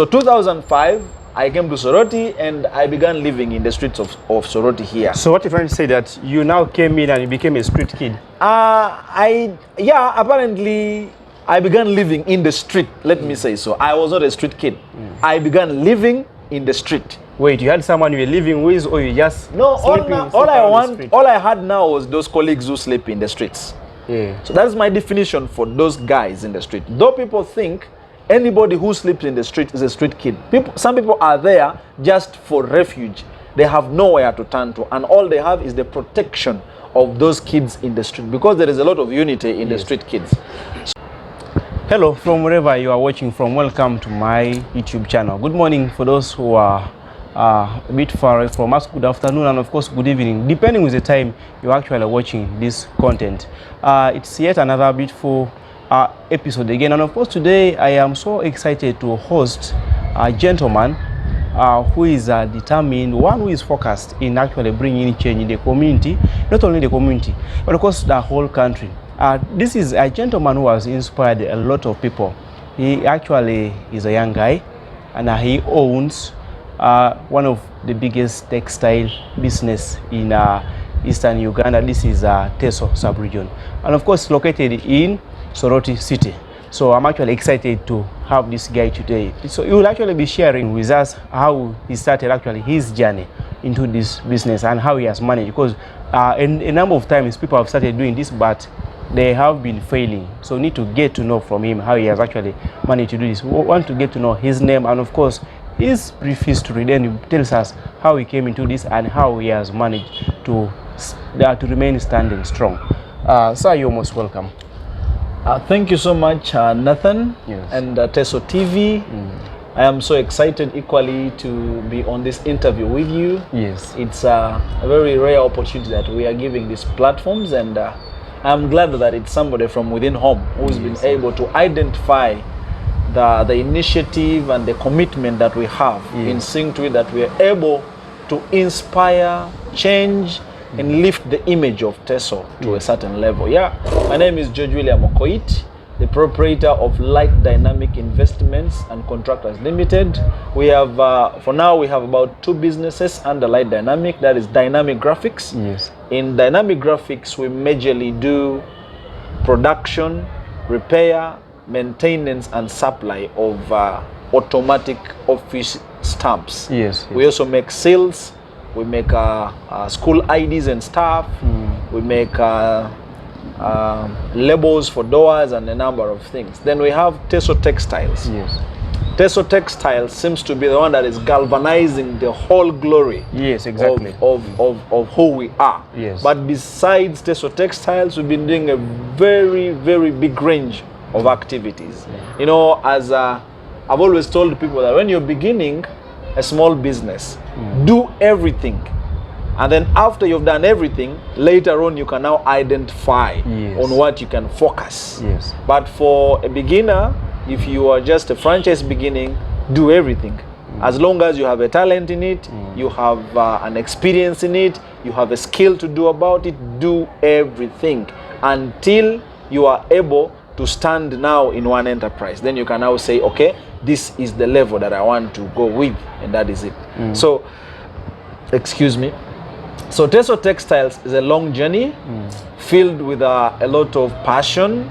So 2005, I came to Soroti and I began living in the streets of Soroti here. So what you're trying to say that you now came in and you became a street kid? Apparently I began living in the street, let me say so. I was not a street kid. I began living in the street. Wait, you had someone you were living with, or you just No, all I had now was those colleagues who sleep in the streets. Yeah. So that's my definition for those guys in the street. Though people think anybody who sleeps in the street is a street kid. Some people are there just for refuge. They have nowhere to turn to, and all they have is the protection of those kids in the street, because there is a lot of unity in the street kids. Hello, from wherever you are watching from, welcome to my YouTube channel. Good morning for those who are a bit far away from us. Good afternoon, and of course good evening, depending with the time you're actually watching this content. It's yet another beautiful episode again, and of course today I am so excited to host a gentleman who is determined, one who is focused in actually bringing change in the community, not only the community but of course the whole country. This is a gentleman who has inspired a lot of people. He actually is a young guy, and he owns one of the biggest textile business in eastern Uganda. This is Teso sub-region, and of course located in Soroti city. So I'm actually excited to have this guy today. So he will actually be sharing with us how he started actually his journey into this business and how he has managed, because a number of times people have started doing this but they have been failing. So we need to get to know from him how he has actually managed to do this. We want to get to know his name and of course his brief history. Then he tells us how he came into this and how he has managed to remain standing strong. Sir, you're most welcome. Thank you so much, Nathan, yes, and Teso TV. I am so excited equally to be on this interview with you. Yes. It's a very rare opportunity that we are giving these platforms, and I'm glad that it's somebody from within home who's been able to identify the initiative and the commitment that we have in seeing to it that we are able to inspire, change, and lift the image of Teso to a certain level. My name is George William Okoit, the proprietor of Light Dynamic Investments and Contractors Limited. We have, for now, we have about 2 businesses under Light Dynamic. That is Dynamic Graphics. Yes. In Dynamic Graphics, we majorly do production, repair, maintenance, and supply of automatic office stamps. Yes. We also make seals. We make school IDs and stuff. We make labels for doors and a number of things. Then we have Teso Textiles. Yes. Teso Textiles seems to be the one that is galvanizing the whole glory. Yes, exactly. Of who we are. Yes. But besides Teso Textiles, we've been doing a very, very big range of activities. You know, as I've always told people that when you're beginning a small business, do everything, and then after you've done everything, later on you can now identify on what you can focus. Yes. But for a beginner, if you are just a franchise beginning, do everything. As long as you have a talent in it, you have an experience in it, you have a skill to do about it, do everything until you are able to stand now in one enterprise. Then you can now say, okay, this is the level that I want to go with, and that is it. So, excuse me. So Teso Textiles is a long journey filled with a lot of passion,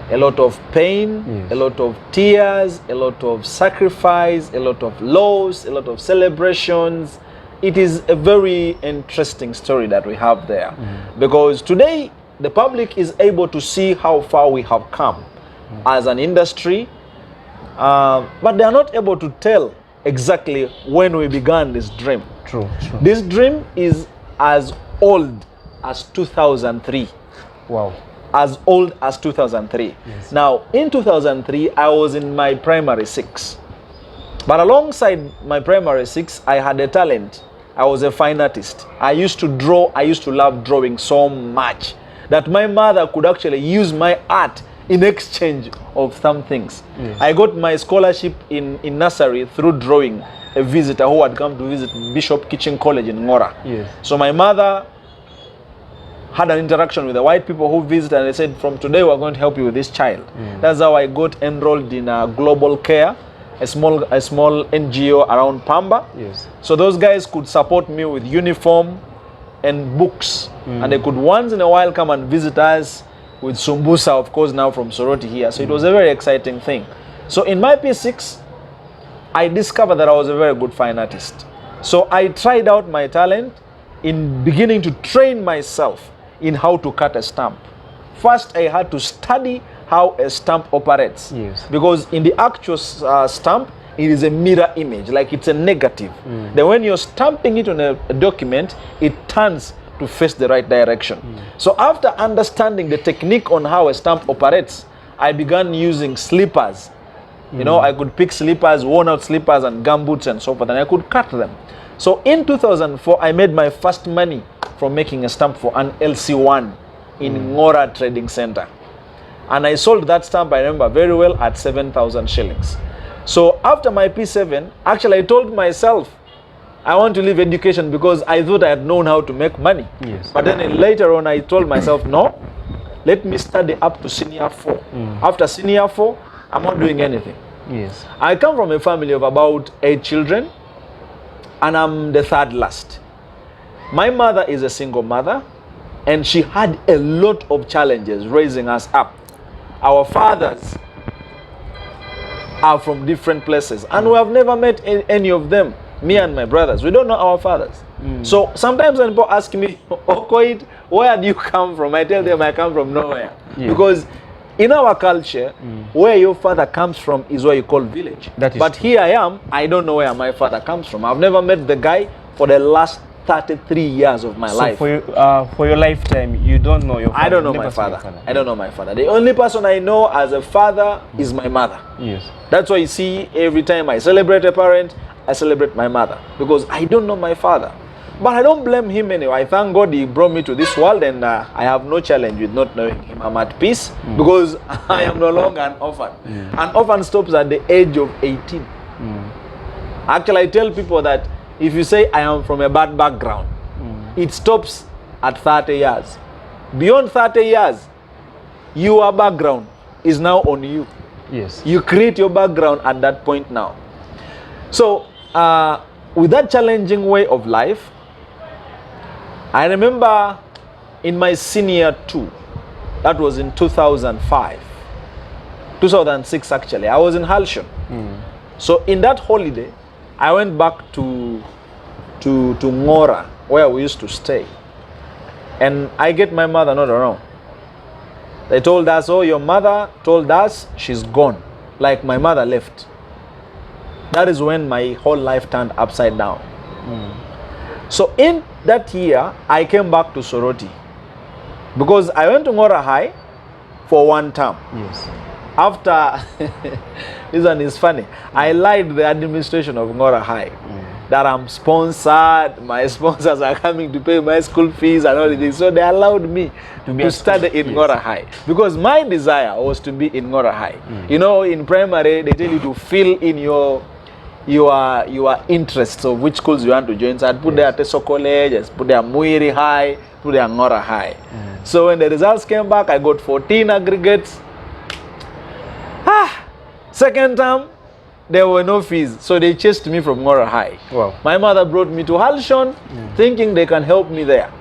a lot of pain, a lot of tears, a lot of sacrifice, a lot of loss, a lot of celebrations. It is a very interesting story that we have there, because today the public is able to see how far we have come as an industry, but they are not able to tell exactly when we began this dream. True. This dream is as old as 2003. Wow. As old as 2003. Yes. Now, in 2003, I was in my primary 6. But alongside my primary 6, I had a talent. I was a fine artist. I used to draw. I used to love drawing so much that my mother could actually use my art in exchange of some things. I got my scholarship in nursery through drawing a visitor who had come to visit Bishop Kitchen College in Ngora. So my mother had an interaction with the white people who visited, and they said, from today we're going to help you with this child. That's how I got enrolled in global care a small NGO around Pamba. Yes. So those guys could support me with uniform and books, and they could once in a while come and visit us with Sumbusa, of course, now from Soroti here. So it was a very exciting thing. So in my P6, I discovered that I was a very good fine artist. So I tried out my talent in beginning to train myself in how to cut a stamp. First, I had to study how a stamp operates. Yes. Because in the actual stamp, it is a mirror image, like it's a negative. Then when you're stamping it on a document, it turns to face the right direction. So after understanding the technique on how a stamp operates, I began using slippers. You know, I could pick slippers, worn out slippers and gumboots and so forth, and I could cut them. So in 2004, I made my first money from making a stamp for an LC1 in Ngora Trading Center. And I sold that stamp, I remember very well, at 7,000 shillings. So after my P7, actually I told myself, I want to leave education because I thought I had known how to make money. Yes. But then later on, I told myself, no, let me study up to senior 4. After senior 4, I'm not doing anything. Yes. I come from a family of about 8 children, and I'm the third last. My mother is a single mother, and she had a lot of challenges raising us up. Our fathers are from different places, and we have never met any of them. Me and my brothers, we don't know our fathers. So sometimes when people ask me, Okoit, where do you come from? I tell them I come from nowhere. Yeah. Because in our culture, where your father comes from is what you call village. That is but true. here I am, I don't know where my father comes from. I've never met the guy for the last 33 years of my life. So for your lifetime, you don't know your father? I don't know Never my seen your father. I don't know my father. The only person I know as a father is my mother. Yes. That's why you see every time I celebrate a parent, I celebrate my mother, because I don't know my father. But I don't blame him anyway. I thank God he brought me to this world, and I have no challenge with not knowing him. I'm at peace because I am no longer an orphan. An orphan stops at the age of 18. Actually, I tell people that if you say I am from a bad background, it stops at 30 years. Beyond 30 years, your background is now on you. Yes. You create your background at that point now. So, with that challenging way of life, I remember in my senior 2, that was in 2005, 2006 actually, I was in Hardship. So in that holiday, I went back to Ngora, where we used to stay. And I get my mother not around. They told us, oh, your mother told us she's gone. Like my mother left. That is when my whole life turned upside down. So in that year, I came back to Soroti. Because I went to Ngora High for 1 term. Yes. After, this one is funny, I lied the administration of Ngora High. That I'm sponsored, my sponsors are coming to pay my school fees and all this. So they allowed me to study in Ngora High. Because my desire was to be in Ngora High. You know, in primary, they tell you to fill in your interests of which schools you want to join. So I'd put there Teso College, I'd put there Muiri High, put there Ngora High. So when the results came back, I got 14 aggregates. Second term, there were no fees, so they chased me from Ngora High. Wow. My mother brought me to Halshon, thinking they can help me there.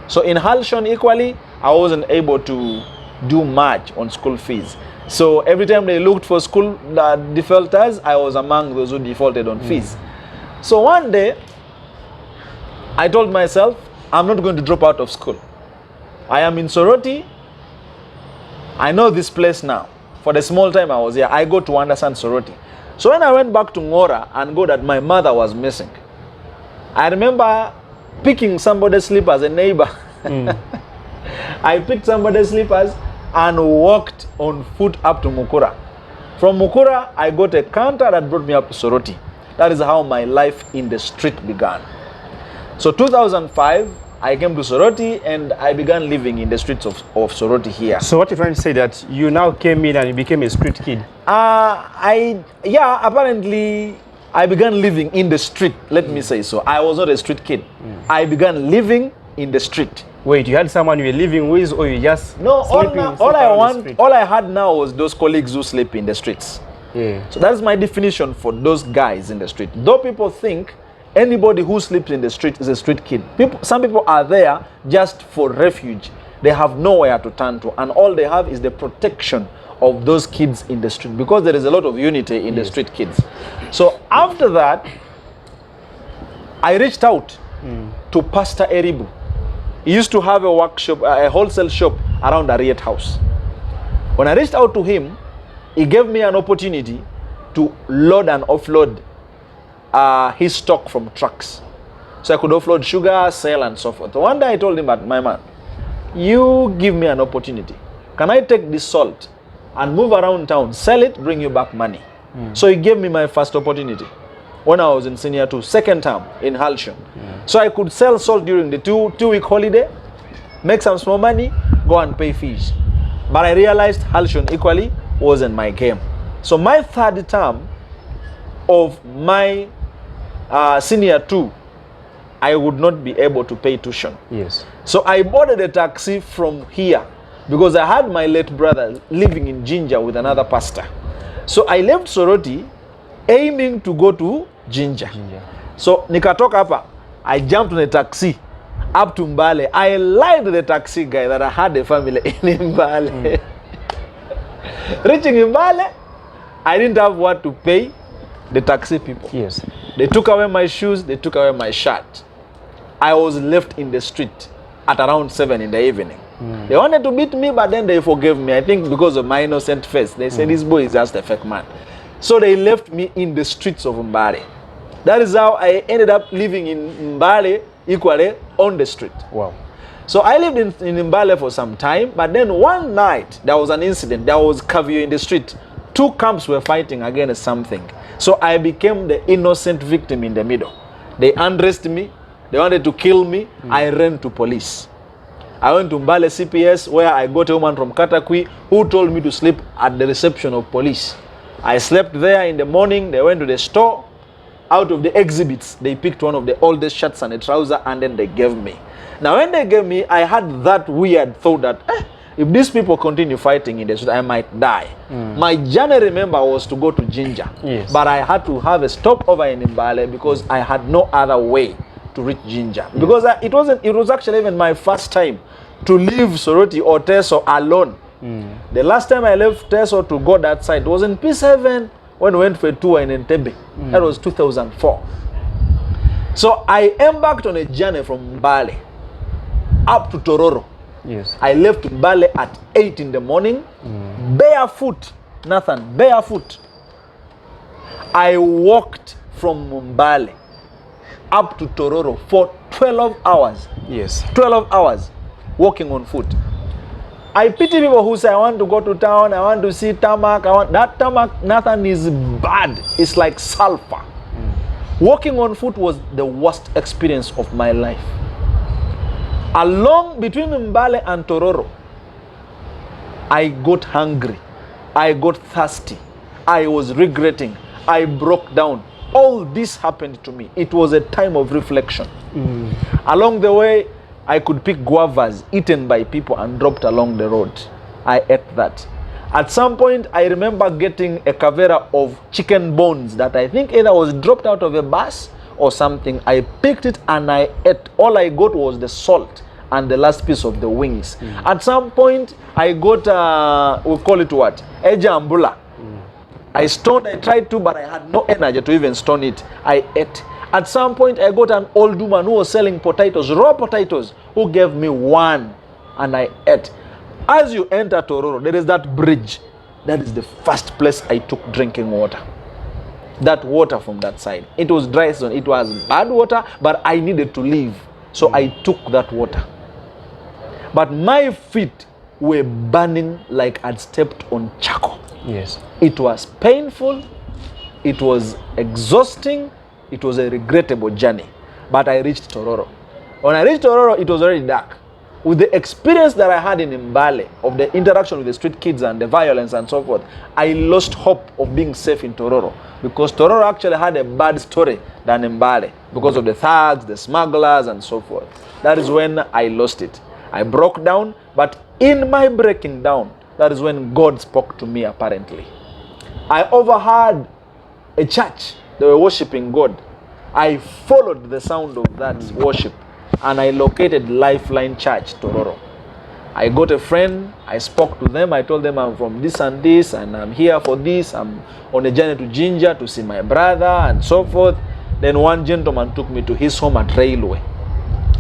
So in Halshon equally, I wasn't able to do much on school fees. So every time they looked for school defaulters, I was among those who defaulted on fees. So one day, I told myself, I'm not going to drop out of school. I am in Soroti. I know this place now. For the small time I was here, I go to understand Soroti. So when I went back to Ngora and got that my mother was missing, I remember picking somebody's slippers, a neighbor. I picked somebody's slippers and walked on foot up to Mukura. From Mukura, I got a counter that brought me up to Soroti. That is how my life in the street began. So 2005, I came to Soroti and I began living in the streets of Soroti here. So what you're trying to say that you now came in and you became a street kid? Apparently I began living in the street, let me say so. I was not a street kid. I began living in the street. Wait, you had someone you were living with, or you just No, sleeping all on the street? I had now was those colleagues who sleep in the streets. Yeah. So that is my definition for those guys in the street. Though people think anybody who sleeps in the street is a street kid. Some people are there just for refuge. They have nowhere to turn to, and all they have is the protection of those kids in the street, because there is a lot of unity in the street kids. So after that, I reached out to Pastor Eribu. He used to have a workshop, a wholesale shop around Ariet House. When I reached out to him, he gave me an opportunity to load and offload his stock from trucks. So I could offload sugar, sell, and so forth. One day I told him, "But my man, you give me an opportunity. Can I take this salt and move around town, sell it, bring you back money?" So he gave me my first opportunity when I was in senior 2, second term in Hardship. So I could sell salt during the two-week holiday, make some small money, go and pay fees. But I realized Hardship equally wasn't my game. So my third term of my senior 2, I would not be able to pay tuition. Yes. So I boarded a taxi from here because I had my late brother living in Jinja with another pastor. So I left Soroti aiming to go to Jinja. So nikatoka hapa, I jumped on a taxi up to Mbale. I lied to the taxi guy that I had a family in Mbale. Reaching Mbale, I didn't have what to pay the taxi people. Yes. They took away my shoes, they took away my shirt. I was left in the street at around 7 in the evening. They wanted to beat me, but then they forgave me. I think because of my innocent face. They said, "This boy is just a fake man." So they left me in the streets of Mbale. That is how I ended up living in Mbale, equally on the street. Wow. So I lived in Mbale for some time, but then one night there was an incident. There was curfew in the street. 2 camps were fighting against something. So I became the innocent victim in the middle. They undressed me. They wanted to kill me. I ran to police. I went to Mbale CPS, where I got a woman from Katakwi who told me to sleep at the reception of police. I slept there. In the morning, they went to the store. Out of the exhibits, they picked one of the oldest shirts and a trouser, and then they gave me. Now, when they gave me, I had that weird thought that if these people continue fighting in the street, I might die. My journey, remember, was to go to Jinja. Yes. But I had to have a stopover in Mbale because I had no other way to reach Jinja. Because it was actually even my first time to leave Soroti or Teso alone. The last time I left Teso to go that side was in P7 when we went for a tour in Entebbe. That was 2004. So I embarked on a journey from Mbale up to Tororo. Yes. I left Mbale at 8 in the morning, barefoot, Nathan, barefoot. I walked from Mbale up to Tororo for 12 hours. Yes. 12 hours walking on foot. I pity people who say, "I want to go to town, I want to see tarmac, that tarmac, Nathan, is bad. It's like sulfur." Walking on foot was the worst experience of my life. Along between Mbale and Tororo, I got hungry, I got thirsty, I was regretting, I broke down. All this happened to me. It was a time of reflection. Along the way, I could pick guavas eaten by people and dropped along the road. I ate that. At some point, I remember getting a cavera of chicken bones that I think either was dropped out of a bus or something. I picked it and I ate. All I got was the salt and the last piece of the wings. At some point, I got, we call it what? Ejambula. I stoned, I tried to, but I had no energy to even stone it. I ate. At some point, I got an old woman who was selling potatoes, raw potatoes, who gave me one, and I ate. As you enter Tororo, there is that bridge. That is the first place I took drinking water. That water from that side. It was dry season. It was bad water, but I needed to leave. So I took that water. But my feet were burning like I'd stepped on charcoal. Yes. It was painful. It was exhausting. It was a regrettable journey. But I reached Tororo. When I reached Tororo, it was already dark. With the experience that I had in Mbale, of the interaction with the street kids and the violence and so forth, I lost hope of being safe in Tororo. Because Tororo actually had a bad story than Mbale. Because of the thugs, the smugglers, and so forth. That is when I lost it. I broke down, but in my breaking down, that is when God spoke to me apparently. I overheard a church. They were worshiping God. I followed the sound of that worship and I located Lifeline Church, Tororo. I got a friend, I spoke to them, I told them I'm from this and this and I'm here for this. I'm on a journey to Jinja to see my brother and so forth. Then one gentleman took me to his home at Railway.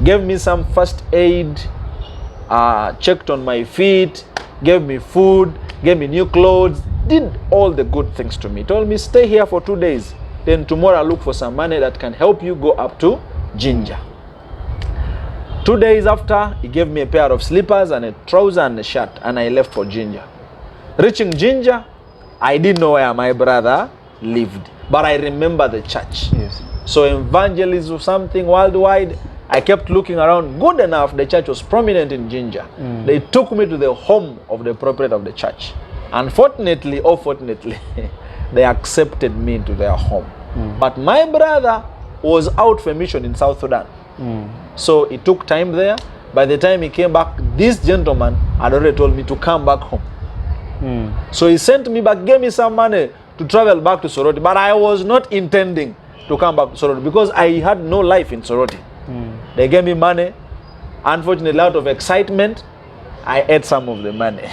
Gave me some first aid, checked on my feet, gave me food, gave me new clothes, did all the good things to me. Told me stay here for 2 days. Then tomorrow I'll look for some money that can help you go up to Jinja. 2 days after, he gave me a pair of slippers and a trouser and a shirt, and I left for Jinja. Reaching Jinja, I didn't know where my brother lived, but I remember the church. Yes. So evangelism was something worldwide. I kept looking around. Good enough, the church was prominent in Jinja. They took me to the home of the proprietor of the church. Unfortunately or fortunately, they accepted me into their home. But my brother was out for mission in South Sudan. So it took time there. By the time he came back, this gentleman had already told me to come back home. So he sent me back, gave me some money to travel back to Soroti. But I was not intending to come back to Soroti because I had no life in Soroti. They gave me money. Unfortunately, out of excitement, I ate some of the money.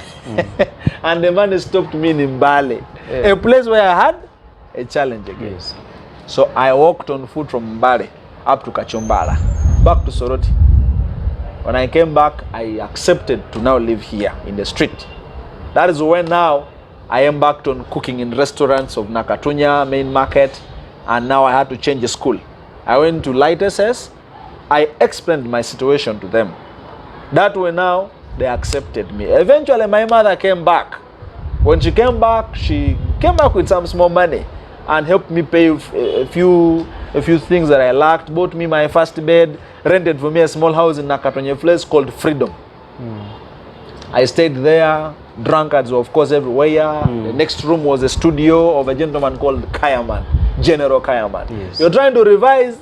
And the money stopped me in Mbale, a place where I had a challenge again. Yes. So I walked on foot from Mbale up to Kachumbala, back to Soroti. When I came back, I accepted to now live here in the street. That is when now I embarked on cooking in restaurants of Nakatunya, main market, and now I had to change the school. I went to Light SS. I explained my situation to them. That way now, they accepted me. Eventually, my mother came back. When she came back with some small money and helped me pay a few things that I lacked, bought me my first bed, rented for me a small house in Nakatonya place called Freedom. I stayed there. Drunkards were of course everywhere. The next room was a studio of a gentleman called Kayaman, General Kayaman. Yes. You're trying to revise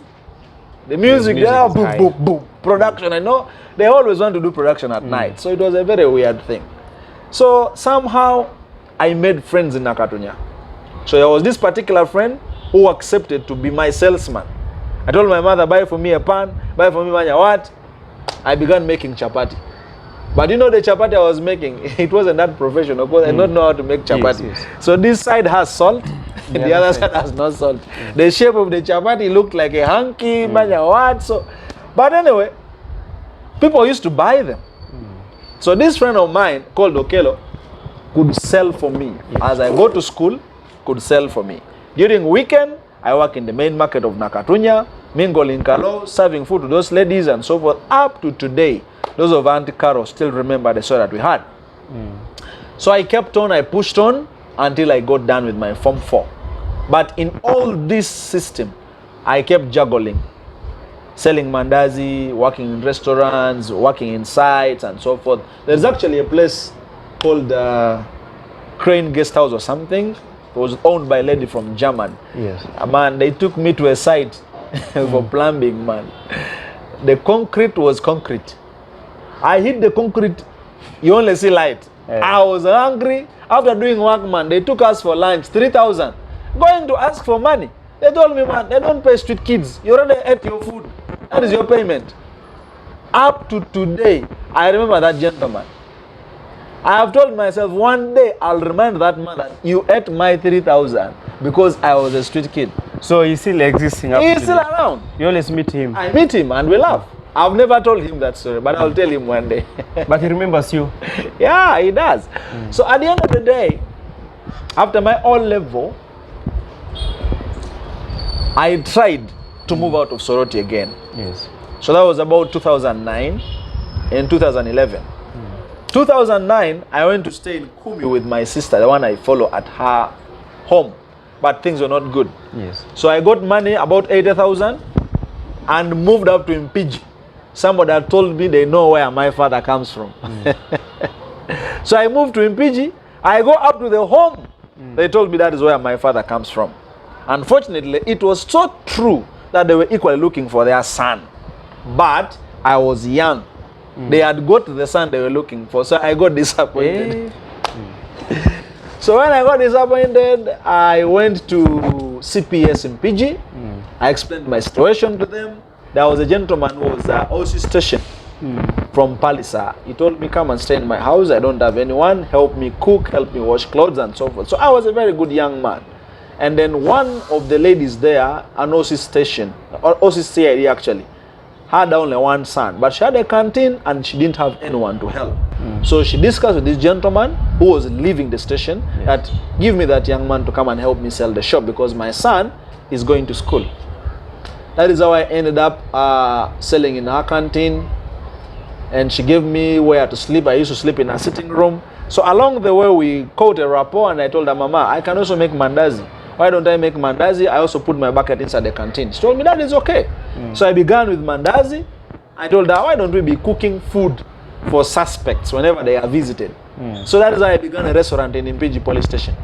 the music there, boom, boom, boom. Production, I know. They always want to do production at night. So it was a very weird thing. So somehow I made friends in Nakatunya. So there was this particular friend who accepted to be my salesman. I told my mother, buy for me a pan, buy for me manya what? I began making chapati. But you know the chapati I was making, it wasn't that professional because I don't know how to make chapati. Yes, yes. So this side has salt, the other side has no salt. The shape of the chapati looked like a hanky, manya what? So, but anyway, people used to buy them. So this friend of mine called Okelo could sell for me. As I go to school, could sell for me. During weekend, I work in the main market of Nakatunya, mingle in Kalo, serving food to those ladies and so forth. Up to today, those of Auntie Caro still remember the story that we had. So I kept on, I pushed on until I got done with my Form 4. But in all this system, I kept juggling. Selling mandazi, working in restaurants, working in sites and so forth. There's actually a place called Crane Guest House or something. It was owned by a lady from Germany. Yes. Man, they took me to a site for plumbing, man. The concrete was concrete. I hit the concrete, you only see light. I was hungry. After doing work, man, they took us for lunch, 3,000. Going to ask for money. They told me, man, they don't pay street kids. You already ate your food. That is your payment. Up to today, I remember that gentleman. I have told myself, one day I'll remind that man that you ate my 3,000 because I was a street kid. So he's still existing? He's still around. You always meet him? I meet him and we laugh. I've never told him that story, but I'll tell him one day. But he remembers you? Yeah, he does. So at the end of the day, after my O-level, I tried to move out of Soroti again. Yes. So that was about 2009 and 2011. 2009, I went to stay in Kumi with my sister, the one I follow at her home. But things were not good. Yes. So I got money, about 80,000, and moved up to Mpiji. Somebody had told me they know where my father comes from. So I moved to Mpiji. I go up to the home. They told me that is where my father comes from. Unfortunately, it was so true that they were equally looking for their son. But I was young. They had got the son they were looking for, so I got disappointed. So when I got disappointed, I went to CPS in PG. I explained my situation to them. There was a gentleman who was OC station from Palisa. He told me, come and stay in my house. I don't have anyone. Help me cook, help me wash clothes and so forth. So I was a very good young man. And then one of the ladies there, an OC station, or OC CID actually, had only one son. But she had a canteen and she didn't have anyone to help. So she discussed with this gentleman who was leaving the station that give me that young man to come and help me sell the shop because my son is going to school. That is how I ended up selling in her canteen. And she gave me where to sleep. I used to sleep in her sitting room. So along the way, we caught a rapport and I told her, Mama, I can also make mandazi. Why don't I make mandazi? I also put my bucket inside the canteen. She told me that is okay. So I began with mandazi. I told her, why don't we be cooking food for suspects whenever they are visited? So that is how I began a restaurant in Impiji police station.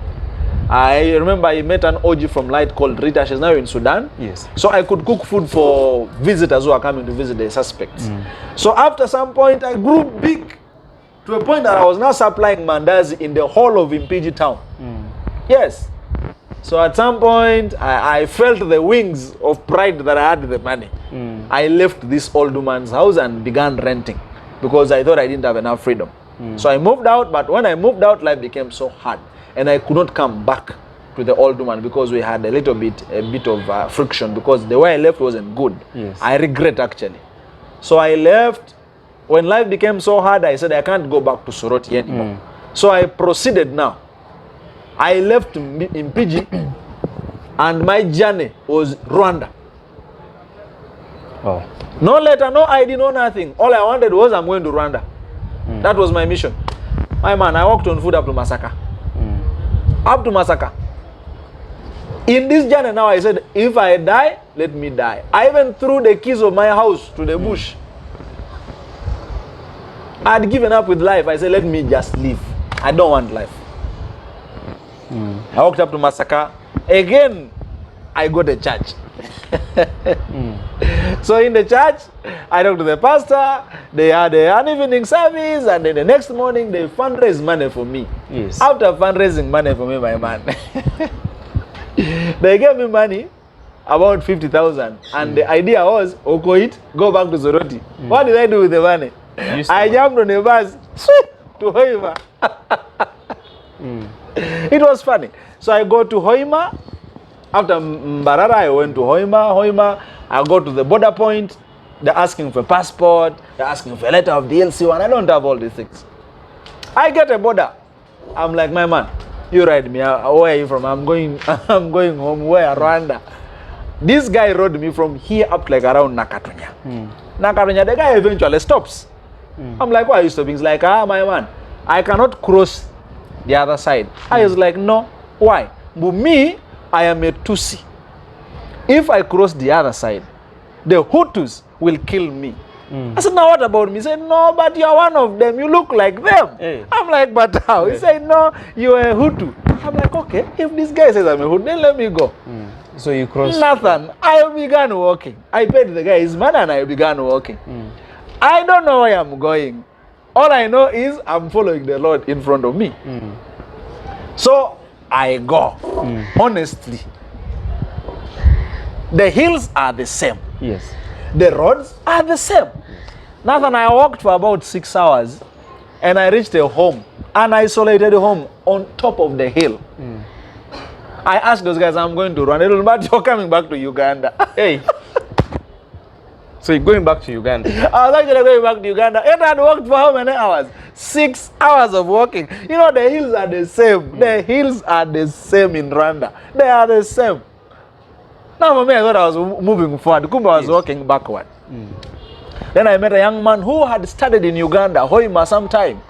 I remember I met an OG from Light called Rita. She's now in Sudan. Yes. So I could cook food for visitors who are coming to visit the suspects. So after some point, I grew big to a point that I was now supplying mandazi in the whole of Impiji town. Yes. So at some point, I felt the wings of pride that I had the money. I left this old woman's house and began renting because I thought I didn't have enough freedom. So I moved out, but when I moved out, life became so hard. And I could not come back to the old woman because we had a bit of friction because the way I left wasn't good. Yes. I regret actually. So I left. When life became so hard, I said I can't go back to soroti anymore. So I proceeded now. I left in PG and my journey was Rwanda. Oh. No letter, no ID, no nothing. All I wanted was I'm going to Rwanda. That was my mission. My man, I walked on foot up to Masaka. Up to Masaka. In this journey now, I said, if I die, let me die. I even threw the keys of my house to the bush. I had given up with life. I said, let me just live. I don't want life. I walked up to Masaka. Again, I got a church. So in the church, I talked to the pastor. They had an evening service, and then the next morning they fundraised money for me. Yes. After fundraising money for me, my man, they gave me money, about 50,000, and the idea was, Okoit, go back to Soroti. What did I do with the money? I jumped on a bus to Hoima. It was funny. So I go to Hoima. After Mbarara, I went to Hoima. I go to the border point. They're asking for passport. They're asking for a letter of DLC1. I don't have all these things. I get a border. I'm like, my man, you ride me. Where are you from? I'm going home. Where? Rwanda. This guy rode me from here up like around Nakatunya. Nakatunya, the guy eventually stops. I'm like, why are you stopping? He's like, my man, I cannot cross the other side. I was like, no. Why? But me, I am a Tutsi. If I cross the other side, the Hutus will kill me. I said, now what about me? He said, no, but you are one of them. You look like them. Hey. I'm like, but how? He said, no, you are a Hutu. I'm like, okay, if this guy says I'm a Hutu, then let me go. So you crossed? Nothing. I began walking. I paid the guy his money and I began walking. I don't know where I'm going. All I know is I'm following the Lord in front of me. So I go. Honestly, the hills are the same. Yes. The roads are the same. Nathan, I walked for about 6 hours and I reached a home, an isolated home on top of the hill. I asked those guys, I'm going to run, but you're coming back to Uganda. Hey. So you're going back to Uganda? I was actually going back to Uganda. And I had walked for how many hours? 6 hours of walking. You know, the hills are the same. The hills are the same in Rwanda. They are the same. Now, for me, I thought I was moving forward. Kumba was walking backward. Then I met a young man who had studied in Uganda, Hoima, sometime.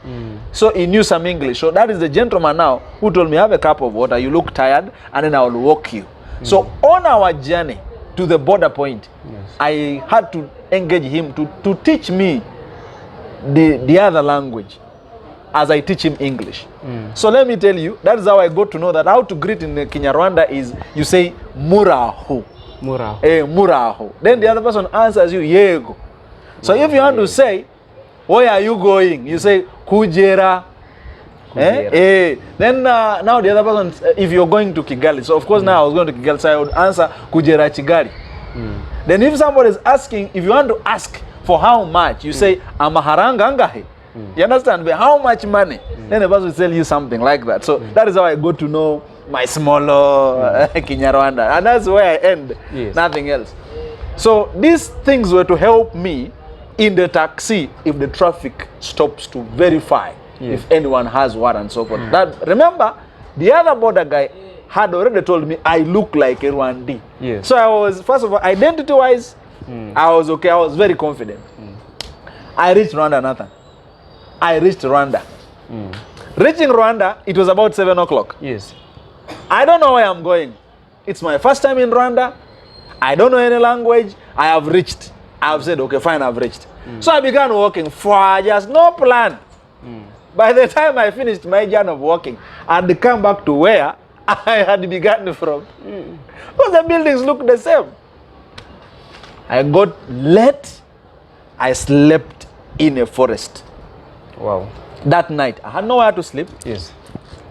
So he knew some English. So that is the gentleman now who told me, have a cup of water, you look tired, and then I will walk you. So on our journey to the border point, I had to engage him to teach me the other language as I teach him English. So let me tell you, that is how I got to know that how to greet in Kenya Rwanda is you say muraho. Muraho. Muraho. Then the other person answers you yego. So if you want to say, where are you going? You say kujera. Then now the other person, if you're going to Kigali, so of course now I was going to Kigali, so I would answer Kujera Kigali. Then if somebody is asking, if you want to ask for how much, you say Amaharanga Angahe. You understand? But how much money? Then the person will tell you something like that. So that is how I got to know my smaller Kenya and Rwanda. And that's where I end. Nothing else. So these things were to help me in the taxi if the traffic stops to verify if anyone has what and so forth. That, remember, the other border guy had already told me I look like a Rwandi. So I was, first of all, identity-wise, I was okay. I was very confident. I reached Rwanda, Nathan. I reached Rwanda. Reaching Rwanda, it was about 7 o'clock. I don't know where I'm going. It's my first time in Rwanda. I don't know any language. I have reached. I have said, okay, fine, I've reached. So I began walking for just no plan. By the time I finished my journey of walking, I had to come back to where I had begun from. Because the buildings look the same. I got late. I slept in a forest. Wow. That night, I had nowhere to sleep.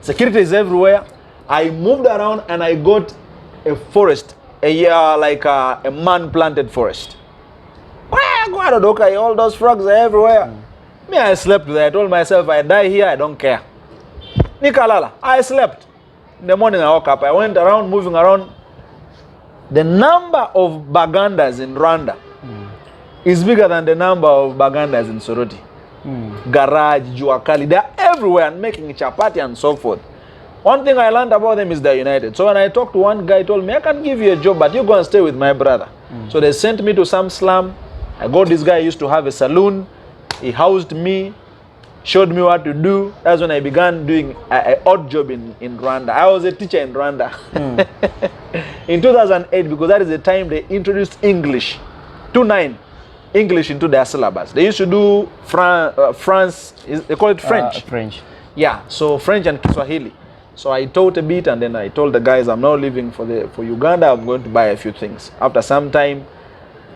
Security is everywhere. I moved around and I got a forest, like a man-planted forest. All those frogs are everywhere. Me, I slept there. I told myself, I die here, I don't care. Nikalala, I slept. In the morning, I woke up. I went around, moving around. The number of Bagandas in Rwanda is bigger than the number of Bagandas in Soroti. Garage, Juakali, they're everywhere and making chapati and so forth. One thing I learned about them is they're united. So when I talked to one guy, he told me, I can give you a job, but you go and stay with my brother. So they sent me to some slum. I got this guy, used to have a saloon. He housed me, showed me what to do. That's when I began doing an odd job in Rwanda. I was a teacher in Rwanda. In 2008, because that is the time they introduced English, 29. English into their syllabus. They used to do France, they call it French. French. Yeah, so French and Kiswahili. So I taught a bit and then I told the guys I'm now leaving for Uganda. I'm going to buy a few things. After some time,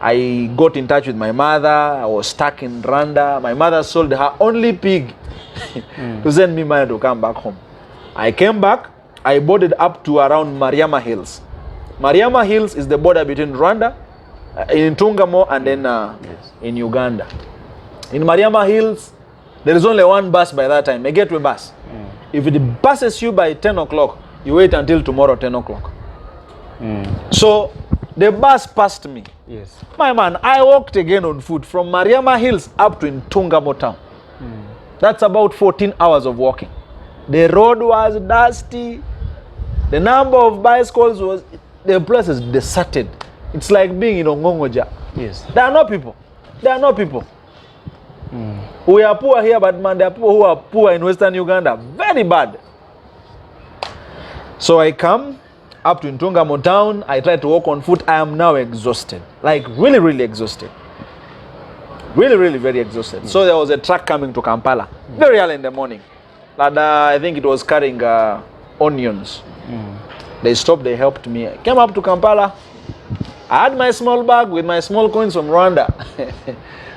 I got in touch with my mother. I was stuck in Rwanda. My mother sold her only pig to send me money to come back home. I came back. I boarded up to around Mariama Hills. Mariama Hills is the border between Rwanda, in Tungamo, and then in Uganda. In Mariama Hills, there is only one bus by that time, a gateway bus. If it passes you by 10 o'clock, you wait until tomorrow 10 o'clock. So the bus passed me. My man, I walked again on foot from Mariama Hills up to Tungamo town. That's about 14 hours of walking. The road was dusty. The number of bicycles was, the place is deserted. It's like being in Ongongoja. There are no people. There are no people. We are poor here, but man, there are people who are poor in Western Uganda. Very bad. So I come up to Ntungamo town. I try to walk on foot. I am now exhausted. Like really, really exhausted. Really, really very exhausted. So there was a truck coming to Kampala very early in the morning. And I think it was carrying onions. They stopped, they helped me. I came up to Kampala. I had my small bag with my small coins from Rwanda.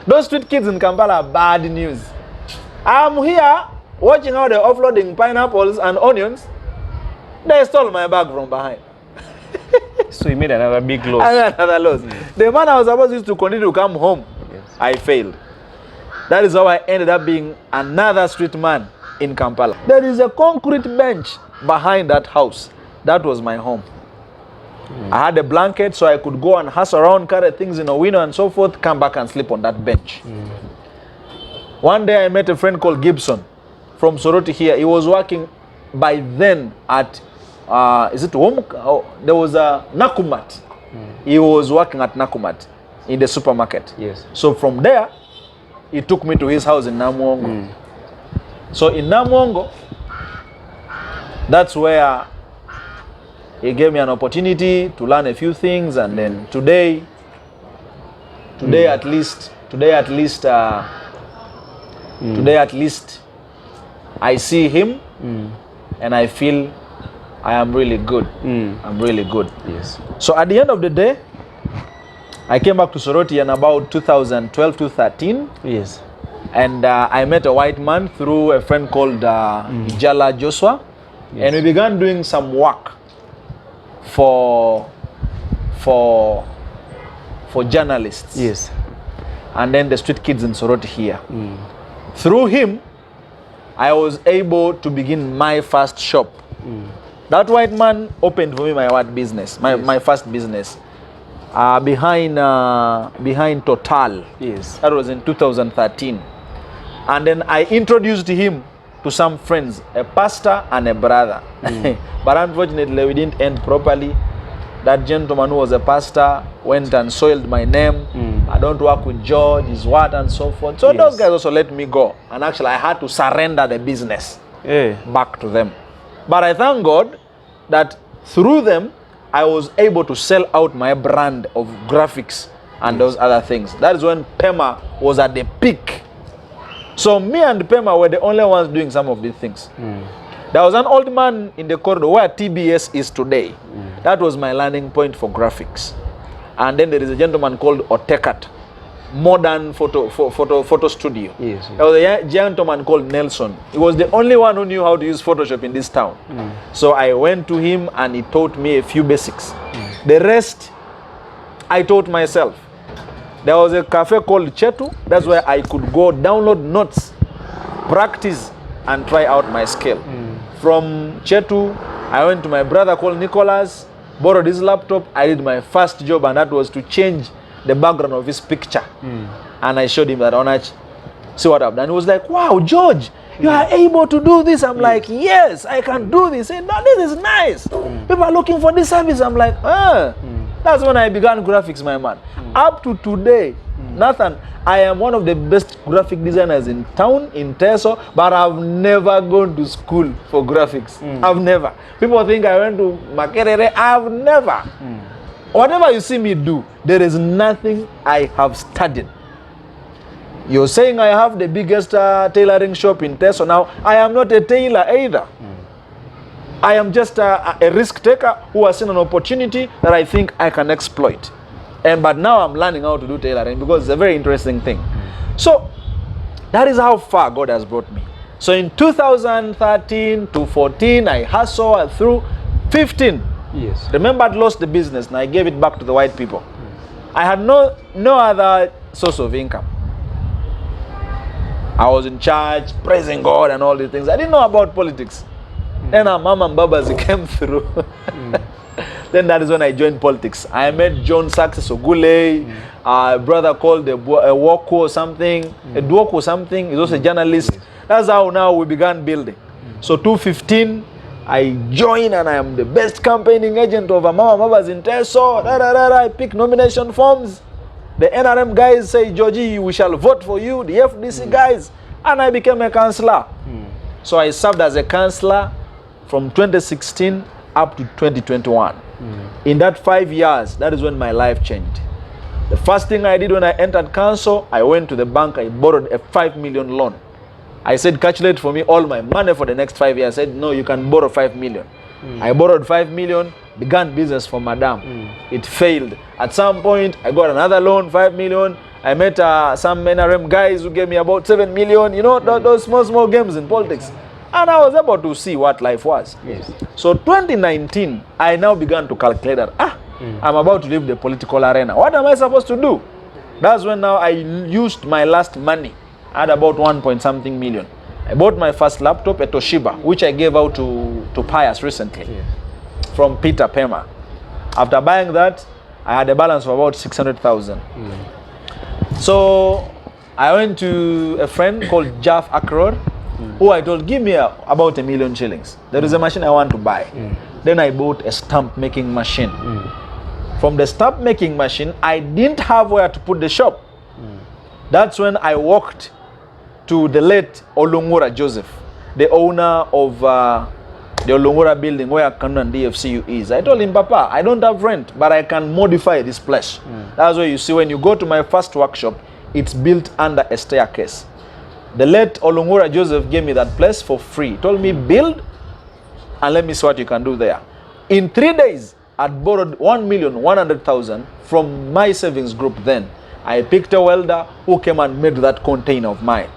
Those street kids in Kampala are bad news. I'm here watching how they're offloading pineapples and onions. They stole my bag from behind. So you made another big loss. Another loss. The man I was supposed to continue to come home, I failed. That is how I ended up being another street man in Kampala. There is a concrete bench behind that house. That was my home. I had a blanket so I could go and hustle around, carry things in a window and so forth, come back and sleep on that bench. One day I met a friend called Gibson from Soroti here. He was working by then at, is it Womuka? Oh, there was a Nakumat. He was working at Nakumat in the supermarket. So from there, he took me to his house in Namuongo. So in Namuongo, that's where he gave me an opportunity to learn a few things, and then today at least I see him and I feel I am really good. I'm really good. So at the end of the day, I came back to Soroti in about 2012 to 13. And I met a white man through a friend called Jala Joshua. Yes. And we began doing some work for journalists. Yes. And then the street kids in Soroti here. Through him, I was able to begin my first shop. That white man opened for me my what business, my first business, behind Total. Yes. That was in 2013. And then I introduced him to some friends, a pastor and a brother. But unfortunately, we didn't end properly. That gentleman who was a pastor went and soiled my name. I don't work with George, his what, and so forth. So those guys also let me go. And actually, I had to surrender the business back to them. But I thank God that through them, I was able to sell out my brand of graphics and those other things. That is when Pema was at the peak. So me and Pema were the only ones doing some of these things. There was an old man in the corridor where TBS is today. That was my landing point for graphics. And then there is a gentleman called Otekat, modern photo studio. Yes. There was a gentleman called Nelson. He was the only one who knew how to use Photoshop in this town. So I went to him and he taught me a few basics. The rest, I taught myself. There was a cafe called Chetu. That's where I could go download notes, practice, and try out my skill. From Chetu, I went to my brother called Nicholas, borrowed his laptop. I did my first job, and that was to change the background of his picture. And I showed him that Onach, see what I've done. He was like, wow, George, you are able to do this. I'm like, yes, I can do this. Hey, no, this is nice. People are looking for this service. I'm like, that's when I began graphics, my man. Up to today, Nathan, I am one of the best graphic designers in town, in Teso, but I've never gone to school for graphics. I've never. People think I went to Makerere. I've never. Whatever you see me do, there is nothing I have studied. You're saying I have the biggest tailoring shop in Teso. Now, I am not a tailor either. I am just a risk taker who has seen an opportunity that I think I can exploit. But now I'm learning how to do tailoring because it's a very interesting thing. So that is how far God has brought me. So in 2013 to 14, I hustled through 15. Yes. Remember, I'd lost the business and I gave it back to the white people. I had no other source of income. I was in church, praising God and all these things. I didn't know about politics. Then our mama and babas came through. Then that is when I joined politics. I met John Success Ogule, a brother called a Woko or something, a Duoko or something. He's also a journalist. That's how now we began building. So 2015, I joined and I am the best campaigning agent of Mama Babas in Teso. I pick nomination forms. The NRM guys say, Georgie, we shall vote for you. The FDC guys. And I became a councillor. So I served as a councillor from 2016 up to 2021. In that 5 years, that is when my life changed. The first thing I did when I entered council, I went to the bank, I borrowed a 5 million loan. I said, calculate for me all my money for the next 5 years. I said, no, you can borrow 5 million. I borrowed 5 million, began business for Madam. It failed. At some point, I got another loan, 5 million. I met some NRM guys who gave me about 7 million. You know, those small games in politics. And I was able to see what life was. Yes. So 2019, I now began to calculate that, I'm about to leave the political arena. What am I supposed to do? That's when now I used my last money. I had about 1.something million. I bought my first laptop, a Toshiba, which I gave out to Pius recently from Peter Pema. After buying that, I had a balance of about 600,000. So I went to a friend called Jeff Akror, who I told, give me about $1 million shillings. There is a machine I want to buy. Then I bought a stamp making machine. From the stamp making machine, I didn't have where to put the shop. That's when I walked to the late Olungura Joseph, the owner of the Olungura building where Kanu and DFCU is. I told him, Papa, I don't have rent, but I can modify this place. That's why you see when you go to my first workshop, it's built under a staircase. The late Olungura Joseph gave me that place for free. He told me, build and let me see what you can do there. In 3 days, I'd borrowed 1,100,000 from my savings group then. I picked a welder who came and made that container of mine.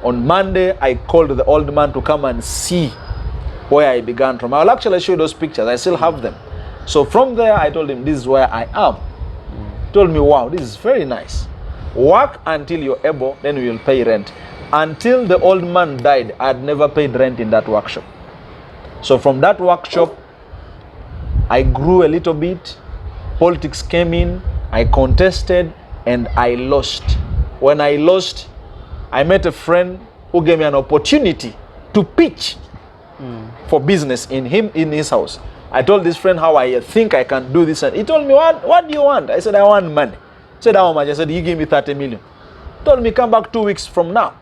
On Monday, I called the old man to come and see where I began from. I'll actually show you those pictures. I still have them. So from there, I told him, this is where I am. He told me, wow, this is very nice. Work until you're able, then we will pay rent. Until the old man died, I had never paid rent in that workshop. So from that workshop, I grew a little bit. Politics came in, I contested, and I lost. When I lost, I met a friend who gave me an opportunity to pitch for business in his house. I told this friend how I think I can do this, and he told me, what do you want? I said, I want money. He said, how much? I said, you give me 30 million. He told me, come back 2 weeks from now.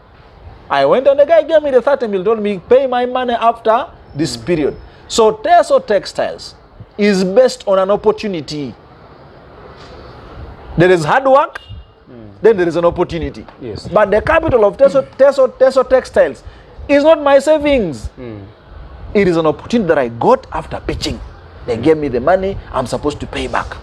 I went, and the guy gave me the 30 million, told me, pay my money after this period. So Teso Textiles is based on an opportunity. There is hard work, then there is an opportunity. Yes. But the capital of Teso Textiles is not my savings. It is an opportunity that I got after pitching. They gave me the money, I'm supposed to pay back.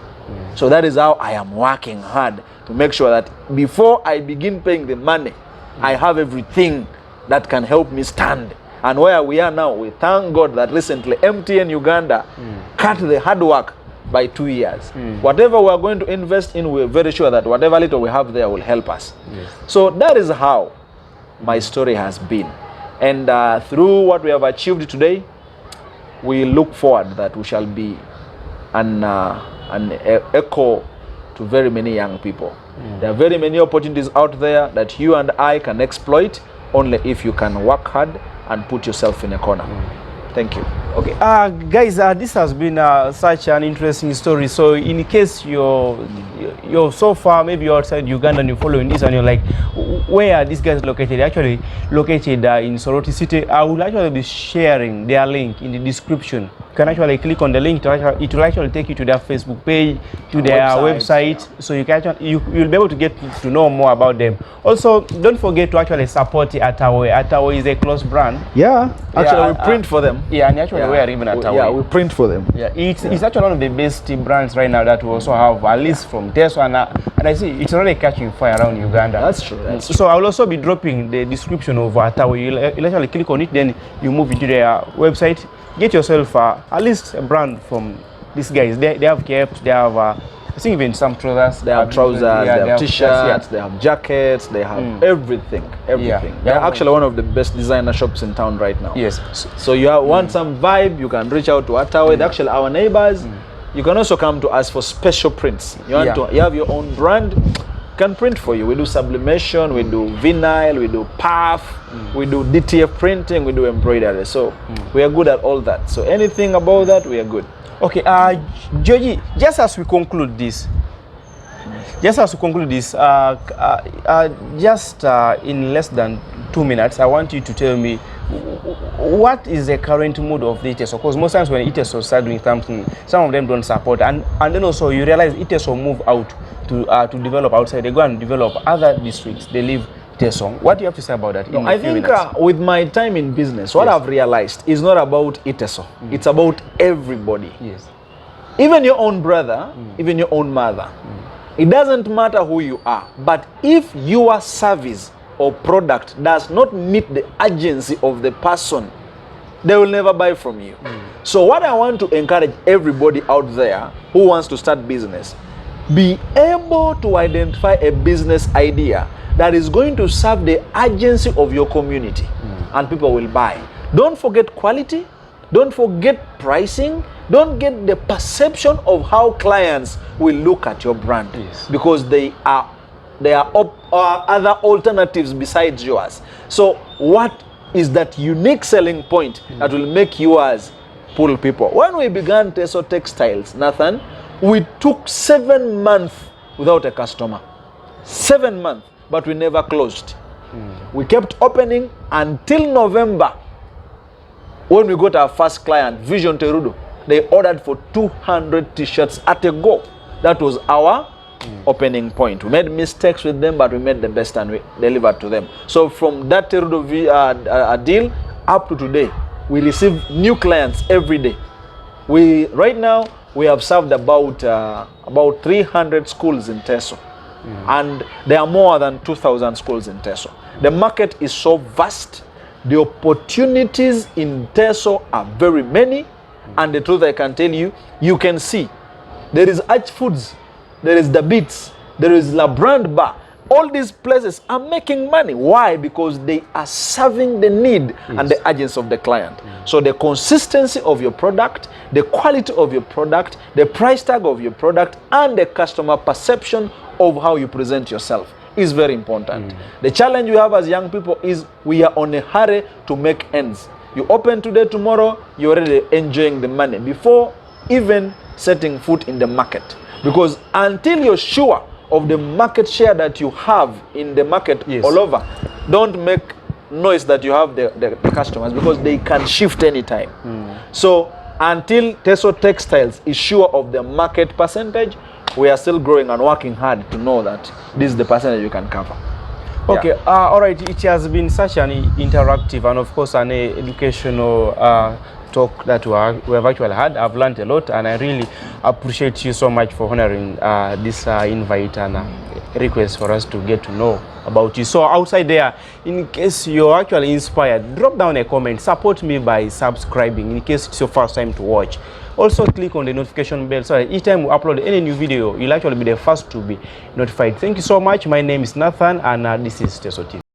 So that is how I am working hard to make sure that before I begin paying the money, I have everything that can help me stand. And where we are now, we thank God that recently MTN Uganda cut the hard work by 2 years. Whatever we are going to invest in, we're very sure that whatever little we have there will help us. Yes. So that is how my story has been. And through what we have achieved today, we look forward that we shall be an echo to very many young people. There are very many opportunities out there that you and I can exploit only if you can work hard and put yourself in a corner. Thank you. Okay, guys, this has been such an interesting story. So in case you're so far, maybe you're outside Uganda and you're following this and you're like, where are these guys located? Actually located in Soroti City. I will actually be sharing their link in the description. You can actually click on the link. It will actually take you to their Facebook page, to their website. Yeah. So you can actually, you'll be able to get to know more about them. Also, don't forget to actually support Atawe. Atawe is a close brand. Yeah, actually we print for them. Yeah, and actually we are even Atawe. Yeah, we print for them. Yeah, it's actually one of the best brands right now that we also have, at least from Teso, and I see it's already catching fire around Uganda. That's true. That's so I will also be dropping the description of Atawe. You'll actually click on it, then you move into their website. Get yourself at least a brand from these guys. They have caps, they have I think even some trousers. They have trousers, they have t-shirts, they have jackets, they have everything. Yeah. They're actually one of the best designer shops in town right now. Yes. So you want some vibe, you can reach out to Atawe. They're actually our neighbors. You can also come to us for special prints. You have your own brand, can print for you. We do sublimation, we do vinyl, we do puff, we do DTF printing, we do embroidery. So we are good at all that. So anything about that, we are good. Okay, Georgie, just as we conclude this, in less than 2 minutes, I want you to tell me what is the current mood of the Teso? Because most times when Teso start doing something, some of them don't support, and then also you realize Teso move out to develop outside. They go and develop other districts. They leave Teso. What do you have to say about that? I think with my time in business, what I've realized is not about Teso. It's about everybody. Yes. Even your own brother, even your own mother. It doesn't matter who you are, but if your service or product does not meet the urgency of the person, they will never buy from you. So what I want to encourage everybody out there who wants to start business, be able to identify a business idea that is going to serve the urgency of your community, and people will buy. Don't forget quality, don't forget pricing, don't get the perception of how clients will look at your brand, because there are other alternatives besides yours. So what is that unique selling point that will make yours pull people? When we began Teso Textiles, Nathan, we took 7 months without a customer. 7 months, but we never closed. We kept opening until November, when we got our first client, Vision Terudo. They ordered for 200 t-shirts at a go. That was our opening point. We made mistakes with them, but we made the best and we delivered to them. So from that Terudo deal up to today, we receive new clients every day. Right now we have served about 300 schools in Teso. And there are more than 2,000 schools in Teso. The market is so vast. The opportunities in Teso are very many. And the truth I can tell you, you can see there is Arch Foods, there is The Beats, there is La Brand Bar. All these places are making money. Why? Because they are serving the need and the urgency of the client. So the consistency of your product, the quality of your product, the price tag of your product, and the customer perception of how you present yourself is very important. The challenge we have as young people is we are on a hurry to make ends. You open today, tomorrow, you're already enjoying the money before even setting foot in the market. Because until you're sure of the market share that you have in the market all over, don't make noise that you have the customers, because they can shift anytime. So until Teso Textiles is sure of the market percentage, we are still growing and working hard to know that this is the percentage you can cover. Okay, all right, it has been such an interactive and of course an educational talk that we have actually had. I've learned a lot, and I really appreciate you so much for honoring this invite and request for us to get to know about you. So outside there, in case you're actually inspired, drop down a comment, support me by subscribing in case it's your first time to watch. Also click on the notification bell so that each time we upload any new video, you'll actually be the first to be notified. Thank you so much. My name is Nathan, and this is Teso TV.